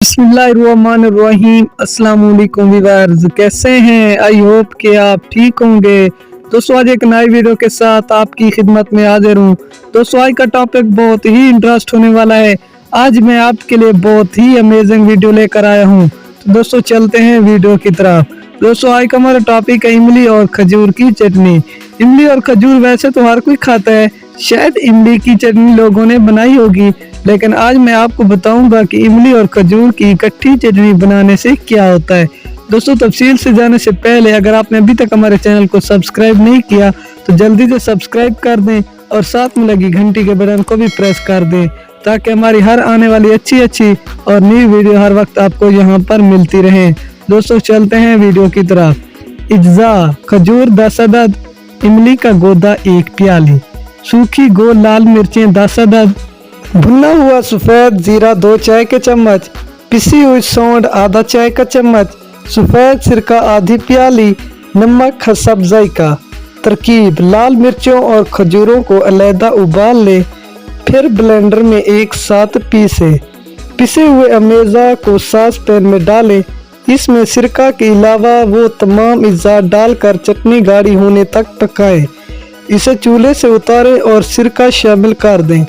बिस्मिल्लाहिर्रहमानिर्रहीम। अस्सलाम वालेकुम व्यूअर्स, कैसे हैं? आई होप कि आप ठीक होंगे। दोस्तों आज एक नई वीडियो के साथ आपकी खिदमत में हाजिर हूँ। दोस्तों आज का टॉपिक बहुत ही इंटरेस्ट होने वाला है। आज मैं आपके लिए बहुत ही अमेजिंग वीडियो लेकर आया हूँ। तो दोस्तों चलते हैं वीडियो की तरफ। दोस्तों आज का हमारा टॉपिक है इमली और खजूर की चटनी। इमली और खजूर वैसे तो हर कोई खाता है, शायद इमली की चटनी लोगों ने बनाई होगी, लेकिन आज मैं आपको बताऊंगा कि इमली और खजूर की इकट्ठी चटनी बनाने से क्या होता है। दोस्तों तफसील से जाने से पहले अगर आपने अभी तक हमारे चैनल को सब्सक्राइब नहीं किया तो जल्दी से सब्सक्राइब कर दें और साथ में लगी घंटी के बटन को भी प्रेस कर दें, ताकि हमारी हर आने वाली अच्छी और नई वीडियो हर वक्त आपको यहाँ पर मिलती रहे। दोस्तों चलते हैं वीडियो की तरफ। इज्जा खजूर 10 अदद, इमली का गोदा 1 प्याली, सूखी गोल लाल मिर्चें 10 अदद, भुना हुआ सफ़ेद जीरा 2 चाय के चम्मच, पिसी हुई सौंठ आधा चाय का चम्मच, सफ़ेद सिरका आधी प्याली, नमक हसब जायका। तरकीब: लाल मिर्चों और खजूरों को अलहदा उबाल ले, फिर ब्लेंडर में एक साथ पीसे। पिसे हुए अमेज़ा को सॉस पैन में डालें, इसमें सिरका के अलावा वो तमाम अज़्ज़ा डालकर चटनी गाढ़ी होने तक पकाएं। इसे चूल्हे से उतारें और सिरका शामिल कर दें।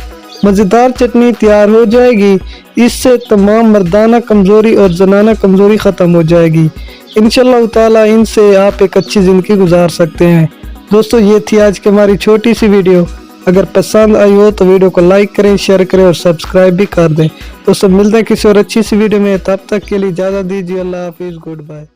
मज़ेदार चटनी तैयार हो जाएगी। इससे तमाम मर्दाना कमज़ोरी और जनाना कमज़ोरी ख़त्म हो जाएगी। इंशाअल्लाह ताला इनसे आप एक अच्छी ज़िंदगी गुजार सकते हैं। दोस्तों ये थी आज की हमारी छोटी सी वीडियो। अगर पसंद आई हो तो वीडियो को लाइक करें, शेयर करें और सब्सक्राइब भी कर दें। दोस्तों मिलते हैं किसी और अच्छी सी वीडियो में, तब तक के लिए इजाज़त दीजिए। अल्लाह हाफिज़, गुड बाय।